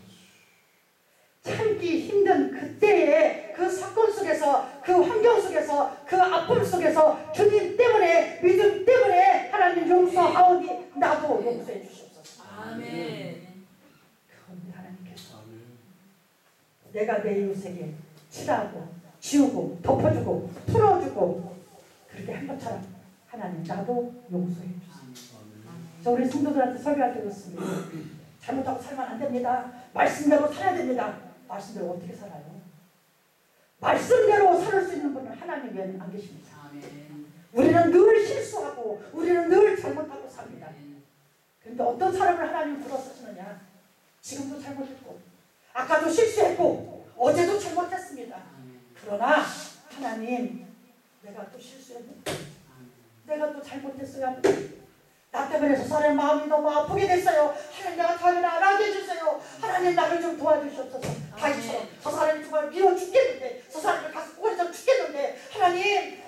참기 힘든 그때에 그 사건 속에서 그 환경 속에서 그 아픔 속에서 주님 때문에 믿음 때문에 하나님 용서하오니 나도 용서해 주시옵소서. 아멘. 그건 하나님께서 내가 내 이웃에게 칠하고 지우고 덮어주고 풀어주고 그렇게 한 것처럼 하나님 나도 용서해 주세요. 저 우리 성도들한테 설교할 때 그렇습니다. 잘못하고 살면 안 됩니다. 말씀대로 살아야 됩니다. 말씀대로 어떻게 살아요? 말씀대로 살 수 있는 분은 하나님 외에는 안 계십니다. 우리는 늘 실수하고 우리는 늘 잘못하고 삽니다. 그런데 어떤 사람을 하나님 불러 쓰시느냐? 지금도 잘못했고 아까도 실수했고 어제도 잘못했습니다. 그러나 하나님 내가 또 실수했는데 내가 또 잘못했어요. 나 때문에 저 사람의 마음이 너무 아프게 됐어요. 하나님 내가 다음에 안 하게 해주세요. 하나님 나를 좀 도와주시옵소서. 다윗처럼 저 사람이 정말 미워 죽겠는데 저 사람을 가서 꼬리쳐 죽겠는데 하나님의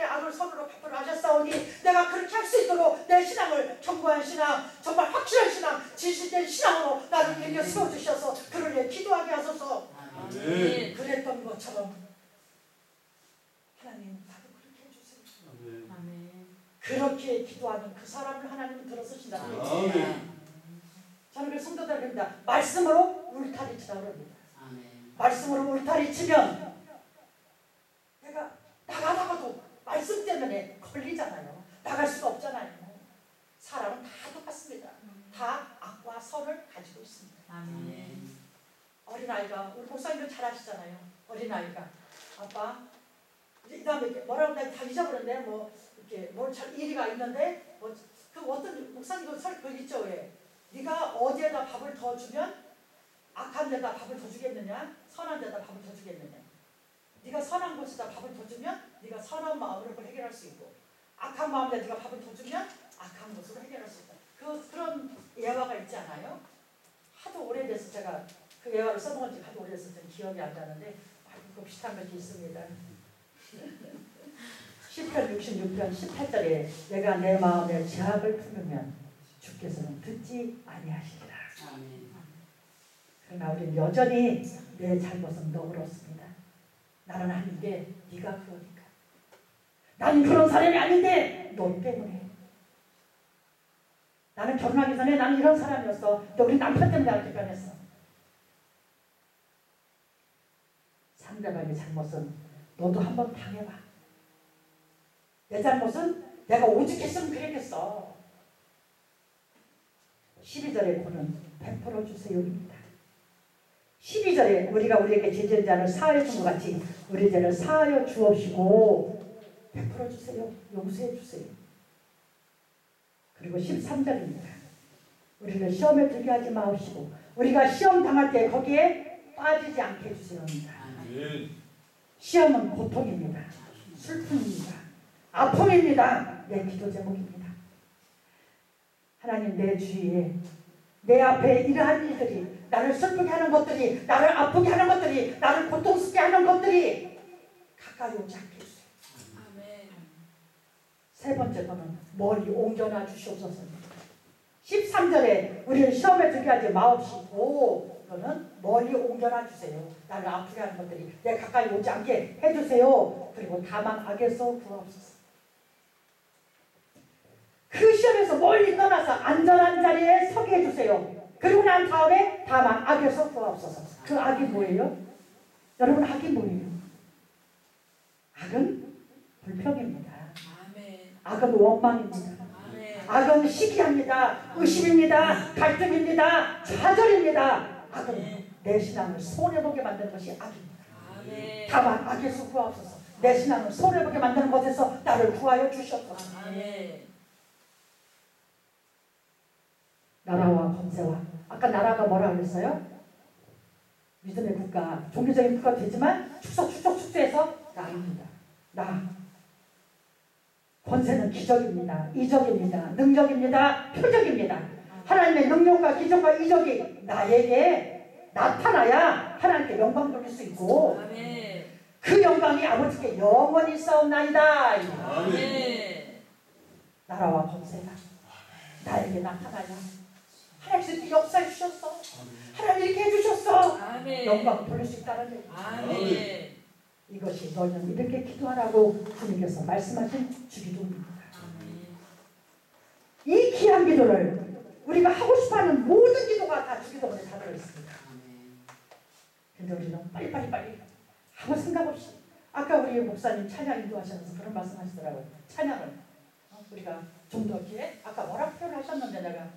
악을 손으로 갚으러 하셨사오니 내가 그렇게 할 수 있도록 내 신앙을 견고한 신앙 정말 확실한 신앙 진실된 신앙으로 나를 내려 세워주셔서 그를 내 기도하게 하소서. 그랬던 것처럼 하나님 나도 그렇게 해주세요. 그렇게 기도하는 그 사람을 하나님은 들어서신다는 거예요. 저는 그 성도들 합니다. 말씀으로 울타리 치라고 합니다. 말씀으로 울타리 치면 내가 나가다가도 말씀 때문에 걸리잖아요. 나갈 수가 없잖아요. 사람은 다 똑같습니다. 다 악과 선을 가지고 있습니다. 어린아이가 우리 목사님도 잘 아시잖아요. 어린아이가 아빠 이 다음에 뭐라고 나 다 잊어버렸네. 뭐 이렇게 뭘 잘 일이가 있는데 뭐 그 어떤 목사님도 그 있죠. 왜 네가 어디에다 밥을 더 주면 악한 데다 밥을 더 주겠느냐 선한 데다 밥을 더 주겠느냐. 네가 선한 곳에다 밥을 더 주면 네가 선한 마음으로 그걸 해결할 수 있고 악한 마음에 네가 밥을 더 주면 악한 것으로 해결할 수 있다. 그런 예화가 있지 않아요? 하도 오래돼서 제가 그 예화를 써먹은 지 하도 오래돼서 기억이 안 나는데 그 비슷한 것이 있습니다. 시편 66편 18절에 내가 내 마음에 제약을 품으면 주께서는 듣지 아니하시리라. 그러나 우리는 여전히 내 잘못은 너그럽습니다. 나는 아닌데 네가 그러니까. 나는 그런 사람이 아닌데 너 때문에. 나는 결혼하기 전에 나는 이런 사람이었어. 근데 우리 남편 때문에 이렇게 변했어. 상대방의 잘못은 너도 한번 당해봐. 내 잘못은 내가 오죽했으면 그랬겠어. 12절에 보는 베풀어 주세요입니다. 12절에 우리가 우리에게 죄진 자를 사하여 준 것 같이 우리 죄를 사하여 주옵시고 베풀어 주세요. 용서해 주세요. 그리고 13절입니다. 우리를 시험에 들게 하지 마옵시고 우리가 시험 당할 때 거기에 빠지지 않게 해주세요입니다. 시험은 고통입니다. 슬픔입니다. 아픔입니다. 내 기도 제목입니다. 하나님 내 주위에 내 앞에 이러한 일들이 나를 슬프게 하는 것들이 나를 아프게 하는 것들이 나를 고통스럽게 하는 것들이 가까이 오지 않게 해주세요. 세 번째 거는 멀리 옮겨놔 주시옵소서입니다. 13절에 우리를 시험에 들게 하지 마옵시고 그거는 멀리 옮겨놔 주세요. 나를 아프게 하는 것들이 내 가까이 오지 않게 해주세요. 그리고 다만 악에서 구하옵소서. 그 시험에서 멀리 떠나서 안전한 자리에 서게 해주세요. 그리고 난 다음에 다만 악에서 구하옵소서. 그 악이 뭐예요? 여러분 악이 뭐예요? 악은 불평입니다. 악은 원망입니다. 악은 시기합니다. 의심입니다. 갈등입니다. 좌절입니다. 악은 내 신앙을 손해보게 만드는 것이 악입니다. 다만 악에서 구하옵소서. 내 신앙을 손해보게 만드는 것에서 나를 구하여 주시옵소서. 나라와 권세와 아까 나라가 뭐라 그랬어요? 믿음의 국가, 종교적인 국가 되지만 축소해서 나입니다. 나. 권세는 기적입니다. 이적입니다. 능력입니다. 표적입니다. 하나님의 능력과 기적과 이적이 나에게 나타나야 하나님께 영광 돌릴 수 있고 그 영광이 아버지께 영원히 싸움나이다. 나라와 권세가 나에게 나타나야 하나님께서 역사해 주셨어. 하나님 이렇게 해주셨어. 아멘. 영광 돌릴 수 있다는 얘기. 아멘. 이것이 너희는 이렇게 기도하라고 주님께서 말씀하신 주기도입니다. 이 귀한 기도를 우리가 하고 싶어하는 모든 기도가 다 주기도문에 다 들어있습니다. 근데 우리는 빨리 아무 생각 없이 아까 우리 목사님 찬양 인도하시면서 그런 말씀 하시더라고요. 찬양을 우리가 좀 더 이렇게 아까 뭐라 표현을 하셨는데 내가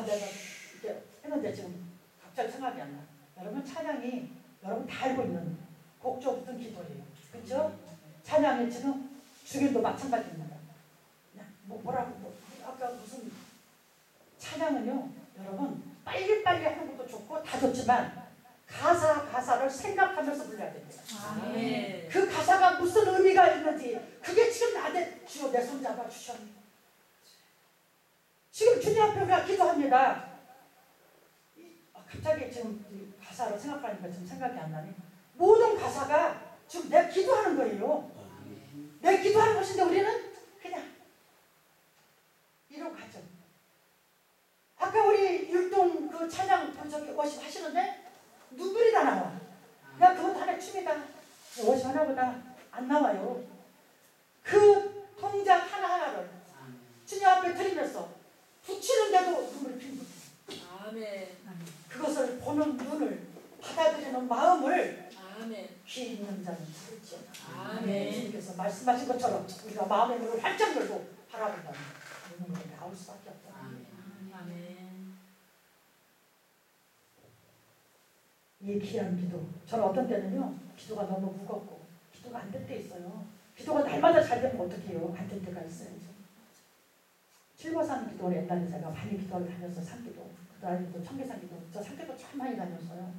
이렇게 했는데 지금 갑자기 생각이 안 나. 여러분 찬양이 여러분 다 알고 있는 곡조 붙은 기도예요. 그렇죠? 찬양이 지금 주기도 마찬가지입니다. 아까 무슨 찬양은요 여러분 빨리빨리 하는 것도 좋고 다 좋지만 가사를 생각하면서 불러야 됩니다. 아멘. 그 가사가 무슨 의미가 있는지 그게 지금 나한테 주여 내 손 잡아 주셨네. 지금 주님 앞에 우리가 기도합니다. 갑자기 지금 가사를 생각하니까 지금 생각이 안 나네. 모든 가사가 지금 내 기도하는 거예요. 내 기도하는 것인데 우리는 그냥 이러고 가죠. 아까 우리 율동 그 찬양 워십 하시는데 눈물이 다 나와. 야 그건 하나의 춤이다. 워십 하나보다 안 나와요. 그 동작 하나하나를 주님 앞에 드리면서 붙이는데도 눈물이 핀 거예요. 아멘. 그것을 보는 눈을 받아들이는 마음을 아멘. 귀 있는 자는 들을지. 아멘. 주님께서 말씀하신 것처럼 우리가 마음의 문을 활짝 열고 바라본다면 눈물이 나올 수밖에 없다. 아멘. 이 귀한 기도. 저는 어떤 때는요 기도가 너무 무겁고 기도가 안 될 때 있어요. 기도가 날마다 잘 되면 어떡해요. 안 될 때가 있어야죠. 칠보산 기도를 옛날에 제가 많이 기도를 다녔어요. 산기도. 그 다음에 또 청계산 기도. 저 산기도 참 많이 다녔어요.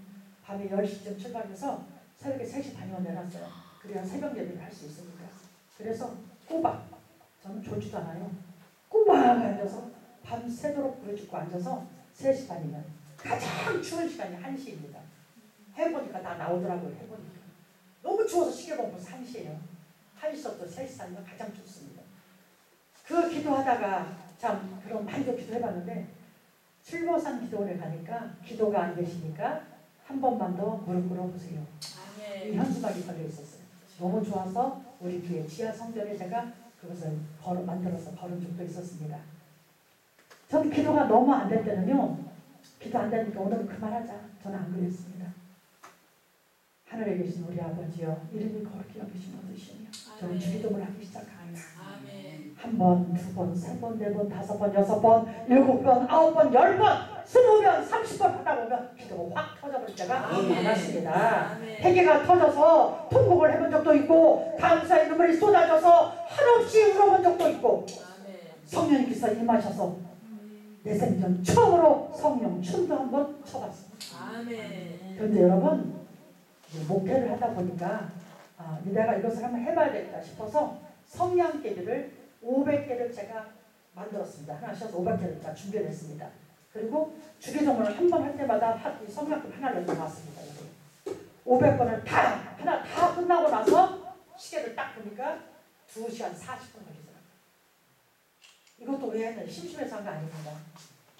밤에 10시쯤 출발해서 새벽에 3시 반이면 내놨어요. 그래야 새벽 예배를 할 수 있으니까. 그래서 꼬박, 저는 졸지도 않아요. 꼬박 앉아서 밤새도록 불을 죽고 앉아서 3시 반이면 가장 추운 시간이 1시입니다. 해보니까 다 나오더라고요. 해보니까. 너무 추워서 시계 보면 벌써 1시예요. 1시부터 3시 사이면 가장 춥습니다. 그 기도하다가 참 그런 많이도 기도해봤는데 칠보산 기도원에 가니까 기도가 안 되시니까 한 번만 더 무릎 꿇어보세요. 이 현수막이 걸려 있었어요. 너무 좋아서 우리 교회 지하 성전에 제가 그것을 만들어서 걸은 적도 있었습니다. 전 기도가 너무 안 될 때는요. 기도 안 되니까 오늘은 그만하자. 저는 안 그랬습니다. 하늘에 계신 우리 아버지여 이름이 거룩히 여기시며 드시며 저는 주기도문을 하기 시작합니다. 한 번, 두 번, 세 번, 네 번, 다섯 번, 여섯 번, 일곱 번, 아홉 번, 10번, 20번, 30번 하다 보면 기도가 확 터져버릴 때가 많았습니다. 회개가 터져서 통곡을 해본 적도 있고 감사의 눈물이 쏟아져서 한없이 울어본 적도 있고 성령님께서 임하셔서 내 생전 처음으로 성령 춤도 한번 춰봤습니다. 그런데 여러분 목회를 하다 보니까 내가 이것을 한번 해봐야 되겠다 싶어서 성냥개비를 500개를 제가 만들었습니다. 하나 셔서 500개를 제가 준비를 했습니다. 그리고 주기도문을 한 번 할 때마다 성냥개 하나를 넣어놨습니다. 500번을 하나 다 끝나고 나서 시계를 딱 보니까 2시간 40분 걸리더라고요. 이것도 왜 했는지 심심해서 한 거 아닙니다.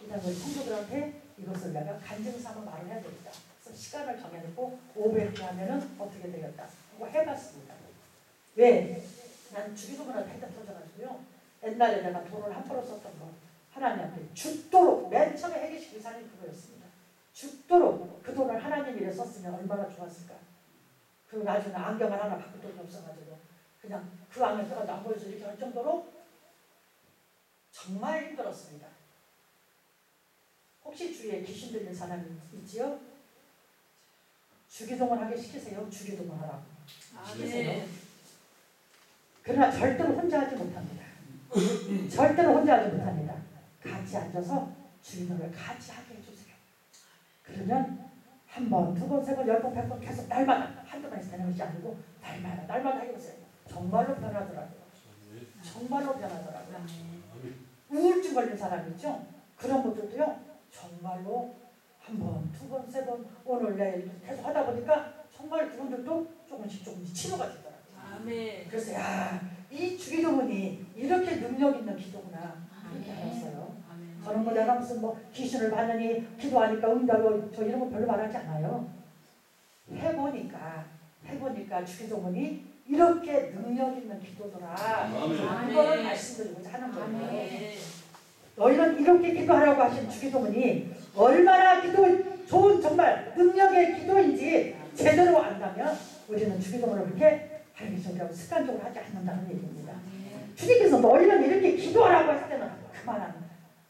일단 우리 성도들한테 이것을 내가 간증삼아 말을 해야 되겠다. 그래서 시간을 정해놓고 500개 하면은 어떻게 되겠다. 그거 해봤습니다. 왜? 난 주기도문을 할 때 터져가지고요. 옛날에 내가 돈을 함부로 썼던 거 하나님 앞에 죽도록 맨 처음에 회개식 의사는 그거였습니다. 죽도록 그 돈을 하나님 일에 썼으면 얼마나 좋았을까. 그리고 나중에 안경을 하나 바꿀 돈이 없어가지고 그냥 그 안경 써가지고 안 보여서 이렇게 할 정도로 정말 힘들었습니다. 혹시 주위에 귀신 들린 사람이 있지요? 주기도문 하게 시키세요. 주기도문 하라고. 시키세요. 그러나 절대로 혼자 하지 못합니다. 절대로 혼자 하지 못합니다. 같이 앉아서 주기도문을 같이 하게 해주세요. 그러면 한 번, 두 번, 세 번, 10번, 100번 계속 날마다 한두 번에서 되는 것이 아니고 날마다 하게 해보세요. 정말로 변하더라고요. 정말로 변하더라고요. 우울증 걸린 사람 있죠? 그런 분들도요. 정말로 한 번, 두 번, 세 번, 오늘 내일 계속 하다 보니까 정말 그분들도 조금씩 치료가 되더라고요. 그래서 이 주기도문이 이렇게 능력 있는 기도구나 이렇게 알았어요. 저는 내가 무슨 귀신을 받느니 기도하니까 응답을 저 이런 거 별로 말하지 않아요. 해보니까 주기도문이 이렇게 능력 있는 기도더라. 그거를 말씀드리고자 하는 거예요. 아멘. 너희는 이렇게 기도하라고 하신 주기도문이 얼마나 기도 좋은 정말 능력의 기도인지 제대로 안다면 우리는 주기도문을 그렇게 하나님의 정리하고 습관적으로 하지 않는다는 얘기입니다. 주님께서 너희는 이렇게 기도하라고 했을 때는 그만한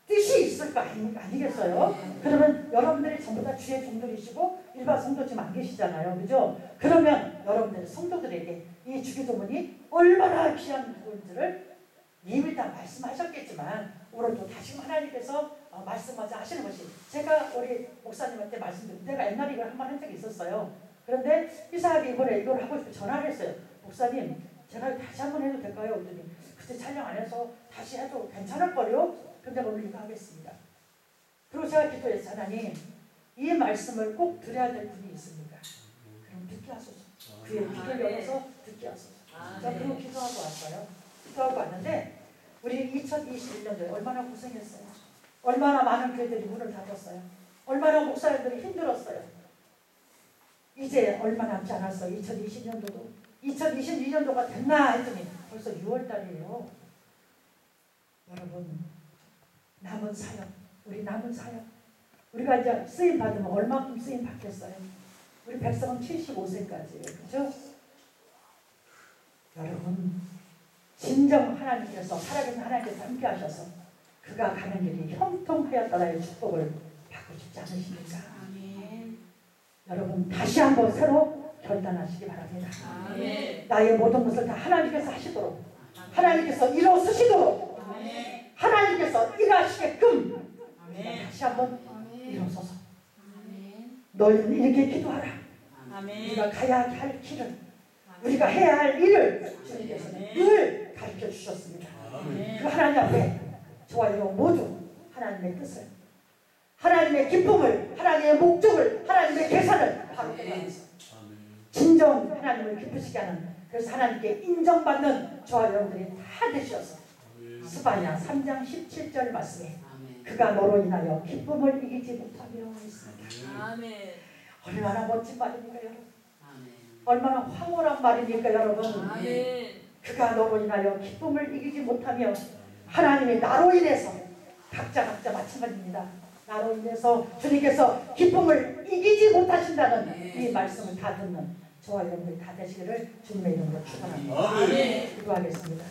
뜻이 있을 거 아니겠어요? 그러면 여러분들이 전부 다 주의 종들이시고 일반 성도 지금 안 계시잖아요. 그죠? 그러면 여러분들 성도들에게 이 주기도문이 얼마나 귀한 기도인지를 이미 다 말씀하셨겠지만 오늘도 다시금 하나님께서 말씀하자 하시는 것이, 제가 우리 목사님한테 말씀드린, 내가 옛날에 이걸 한번 한 적이 있었어요. 그런데 이상하게 이번에 이걸 하고 싶어 전화를 했어요. 목사님, 제가 다시 한번 해도 될까요? 그랬더니 그때 촬영 안 해서 다시 해도 괜찮을걸요? 근데 오늘 이거 하겠습니다. 그리고 제가 기도했어요. 하나님, 이 말씀을 꼭 드려야 될 분이 있습니까? 그럼 듣게 하소서. 그의 귀를 열어서 듣게 하소서. 제가 그리고 기도하고 왔어요. 기도하고 왔는데 우리 2021년도에 얼마나 고생했어요. 얼마나 많은 교회들이 문을 닫았어요. 얼마나 목사님들이 힘들었어요. 이제 얼마 남지 않았어요. 2020년도도. 2022년도가 됐나 했더니 벌써 6월달이에요. 여러분, 남은 사역, 우리 남은 사역, 우리가 이제 쓰임 받으면 얼마큼 쓰임 받겠어요? 우리 백성은 75세까지예요. 그죠? 여러분, 진정 하나님께서, 살아계신 하나님께서 함께 하셔서 그가 가는 길이 형통하였다라의 축복을 받고 싶지 않으십니까? 아멘. 여러분, 다시 한번 새로 결단하시기 바랍니다. 아멘. 나의 모든 것을 다 하나님께서 하시도록, 하나님께서 이루어 쓰시도록, 아멘. 하나님께서 일하시게끔 아멘. 다시 한번 아멘. 일어서서 아멘. 너희는 이렇게 기도하라. 아멘. 우리가 가야 할 길을, 우리가 해야 할 일을 주님께서는 늘 가르쳐 주셨습니다. 그 하나님 앞에 저와 여러분 모두 하나님의 뜻을, 하나님의 기쁨을, 하나님의 목적을, 하나님의 계산을 바로 깨달아서 진정 하나님을 기쁘시게 하는, 그래서 하나님께 인정받는 저와 여러분들이 다 되셔서 스바냐 3장 17절 말씀에 그가 너로 인하여 기쁨을 이기지 못하며 있습니다. 아멘. 얼마나 멋진 말입니까 여러분? 얼마나 황홀한 말입니까 여러분? 아멘. 그가 너로 인하여 기쁨을 이기지 못하며, 하나님이 나로 인해서 각자 마찬가지입니다. 나로 인해서 주님께서 기쁨을 이기지 못하신다는 이 말씀을 다 듣는 저와 여러분들이 다 되시기를 주님의 이름으로 축원합니다. 아멘. 기도하겠습니다.